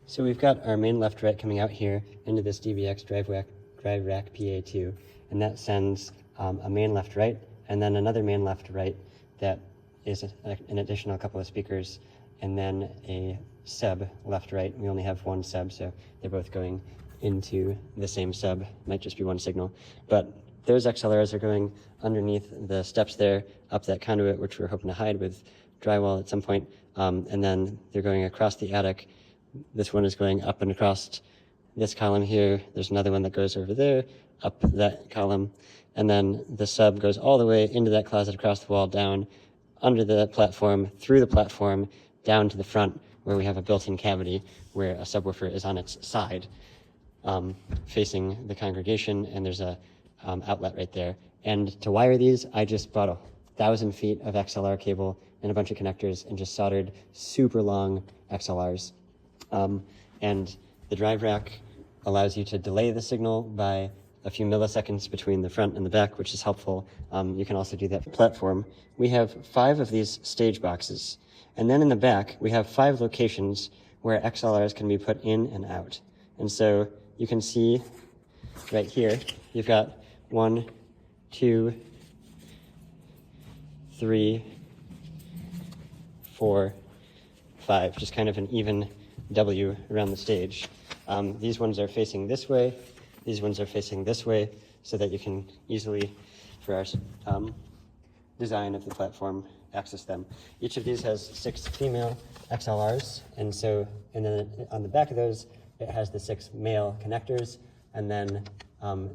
So we've got our main left-right coming out here into this DBX drive rack PA2, and that sends a main left-right, and then another main left-right that is an additional couple of speakers, and then a sub left-right. We only have one sub, so they're both going into the same sub. Might just be one signal, but those XLRs are going underneath the steps there, up that conduit, which we're hoping to hide with drywall at some point, and then they're going across the attic. This one is going up and across this column here. There's another one that goes over there, up that column, and then the sub goes all the way into that closet, across the wall, down, under the platform, through the platform, down to the front, where we have a built-in cavity where a subwoofer is on its side, facing the congregation, and there's a outlet right there. And to wire these, I just bought 1,000 feet of XLR cable and a bunch of connectors and just soldered super long XLRs. And the drive rack allows you to delay the signal by a few milliseconds between the front and the back, which is helpful. You can also do that for platform. We have 5 of these stage boxes. And then in the back, we have 5 locations where XLRs can be put in and out. And so you can see right here, you've got 1, 2, 3, 4, 5, just kind of an even W around the stage. These ones are facing this way, these ones are facing this way, so that you can easily, for our design of the platform, access them. Each of these has 6 female XLRs, and then on the back of those, it has the 6 male connectors, and then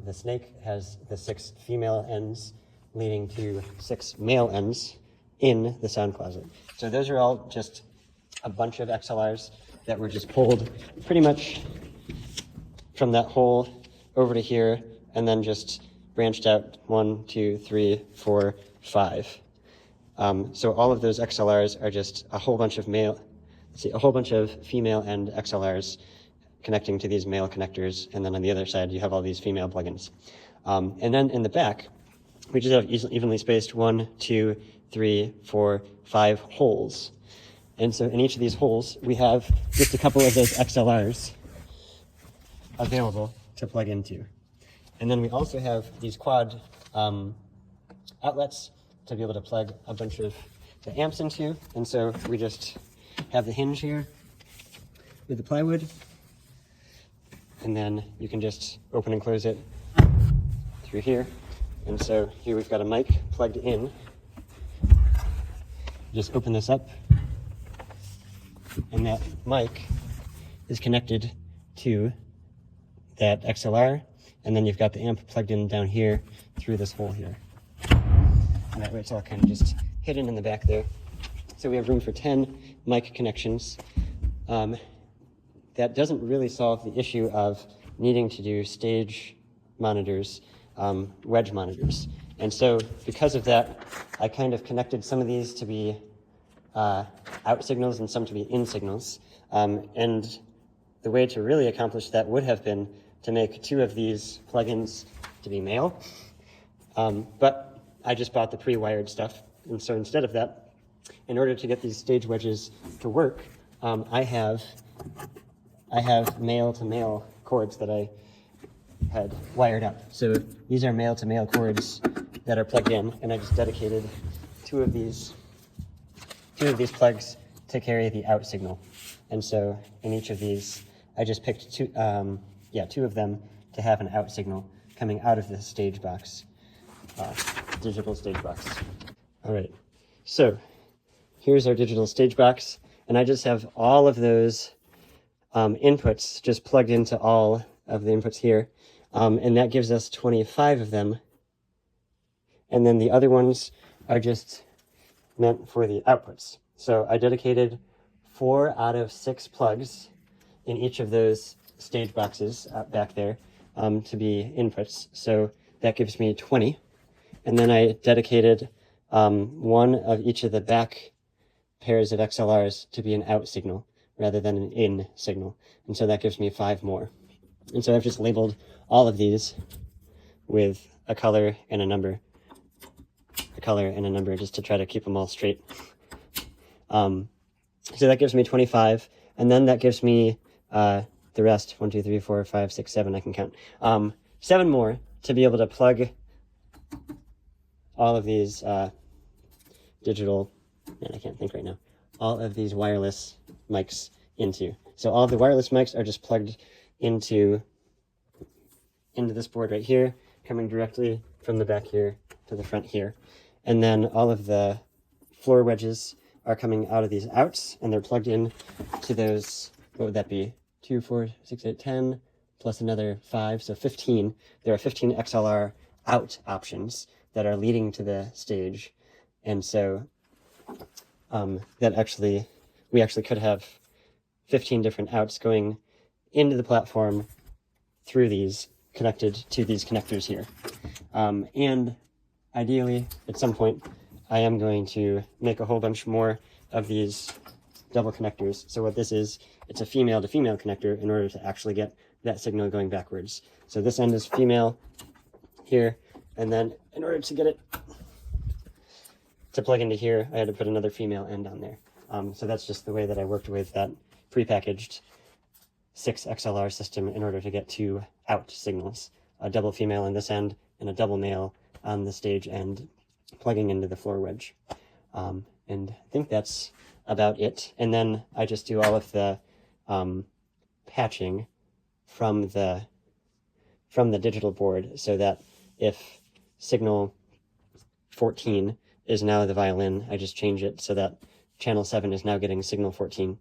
the snake has the 6 female ends leading to 6 male ends in the sound closet. So those are all just a bunch of XLRs that were just pulled pretty much from that hole over to here, and then just branched out 1, 2, 3, 4, 5. So all of those XLRs are just a whole bunch of female end XLRs connecting to these male connectors, and then on the other side you have all these female plugins. And then in the back, we just have evenly spaced 1, 2, 3, 4, 5 holes. And so in each of these holes, we have just a couple of those XLRs available to plug into. And then we also have these quad outlets to be able to plug a bunch of the amps into. And so we just have the hinge here with the plywood, and then you can just open and close it through here. And so here we've got a mic plugged in. Just open this up, and that mic is connected to that XLR, and then you've got the amp plugged in down here through this hole here. And that way it's all kind of just hidden in the back there. So we have room for 10 mic connections. That doesn't really solve the issue of needing to do stage monitors, wedge monitors. And so because of that, I kind of connected some of these to be out signals and some to be in signals. And the way to really accomplish that would have been to make 2 of these plugins to be male. But I just bought the pre-wired stuff. And so instead of that, in order to get these stage wedges to work, I have male-to-male cords that I had wired up. So these are male-to-male cords that are plugged in, and I just dedicated 2 of these plugs to carry the out signal. And so in each of these, I just picked 2 of them to have an out signal coming out of the stage box, digital stage box. All right, so here's our digital stage box, and I just have all of those inputs just plugged into all of the inputs here, and that gives us 25 of them. And then the other ones are just meant for the outputs. So I dedicated 4 out of 6 plugs in each of those stage boxes back there to be inputs. So that gives me 20. And then I dedicated 1 of each of the back pairs of XLRs to be an out signal rather than an in signal. And so that gives me 5 more. And so I've just labeled all of these with a color and a number. Just to try to keep them all straight. So that gives me 25, and then that gives me the rest, 1, 2, 3, 4, 5, 6, 7, I can count. 7 more to be able to plug all of these digital, man, I can't think right now, all of these wireless mics into. So all of the wireless mics are just plugged into this board right here, coming directly from the back here to the front here. And then all of the floor wedges are coming out of these outs, and they're plugged in to those, what would that be? 2, 4, 6, 8, 10, plus another 5, so 15. There are 15 XLR out options that are leading to the stage. And so we actually could have 15 different outs going into the platform through these, connected to these connectors here. And ideally, at some point, I am going to make a whole bunch more of these double connectors. So what this is, it's a female to female connector in order to actually get that signal going backwards. So this end is female here, and then in order to get it to plug into here, I had to put another female end on there. So that's just the way that I worked with that prepackaged 6 XLR system in order to get 2 out signals, a double female on this end and a double male on the stage end, plugging into the floor wedge. And I think that's about it. And then I just do all of the patching from the digital board, so that if signal 14 is now the violin, I just change it so that channel 7 is now getting signal 14.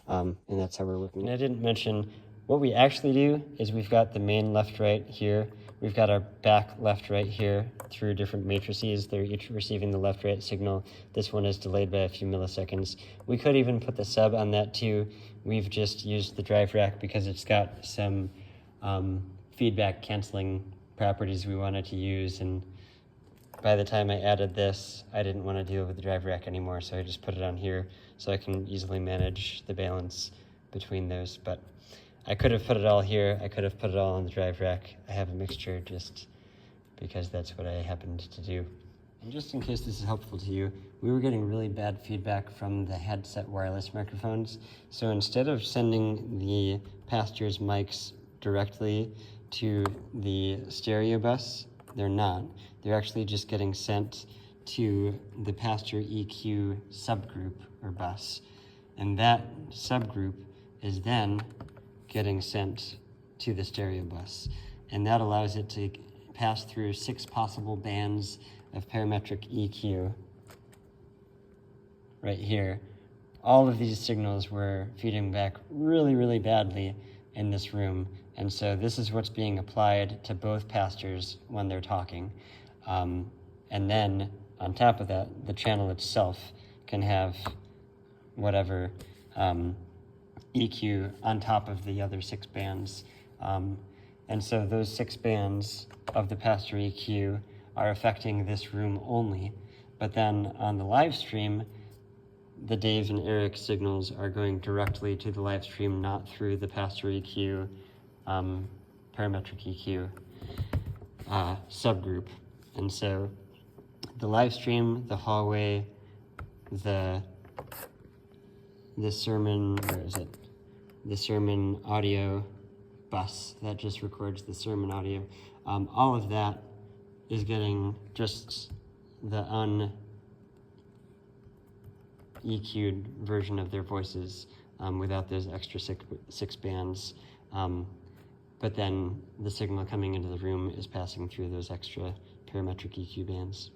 And that's how we're working. And I didn't mention, what we actually do is we've got the main left-right here. We've got our back left-right here through different matrices. They're each receiving the left-right signal. This one is delayed by a few milliseconds. We could even put the sub on that too. We've just used the drive rack because it's got some feedback canceling properties we wanted to use, and by the time I added this, I didn't want to deal with the drive rack anymore, so I just put it on here so I can easily manage the balance between those. But I could have put it all here. I could have put it all on the drive rack. I have a mixture just because that's what I happened to do. And just in case this is helpful to you, we were getting really bad feedback from the headset wireless microphones. So instead of sending the pastor's mics directly to the stereo bus, they're not. They're actually just getting sent to the pastor EQ subgroup or bus. And that subgroup is then getting sent to the stereo bus. And that allows it to pass through 6 possible bands of parametric EQ right here. All of these signals were feeding back really, really badly in this room. And so this is what's being applied to both pastors when they're talking. And then on top of that, the channel itself can have whatever EQ on top of the other 6 bands. And so those 6 bands of the pastor EQ are affecting this room only. But then on the live stream, the Dave and Eric signals are going directly to the live stream, not through the pastor EQ, parametric EQ subgroup. And so the live stream, the hallway, the sermon, where is it? The sermon audio bus that just records the sermon audio. All of that is getting just the un-EQ'd version of their voices without those extra 6 bands. But then the signal coming into the room is passing through those extra parametric EQ bands.